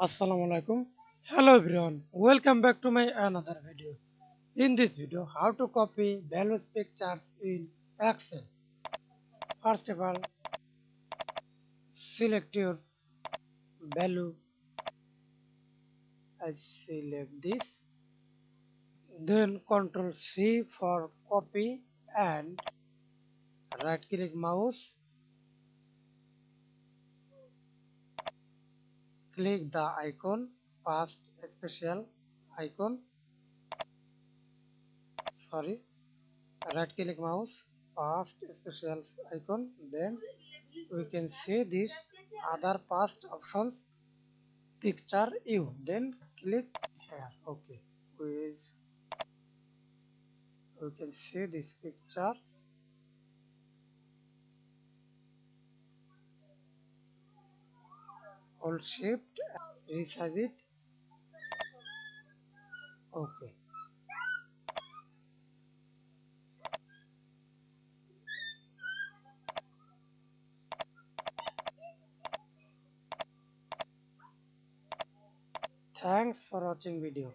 Assalamualaikum. Hello everyone. Welcome back to my another video. In this video, how to copy values pictures in Excel. First of all, select your value. I select this. Then Ctrl C for copy and right click mouse. Click the icon, past special icon. Sorry, right click mouse, past special icon. Then we can see this other past options picture you, then click here. Okay, we can see this pictures. Hold shift, resize it. Okay, thanks for watching video.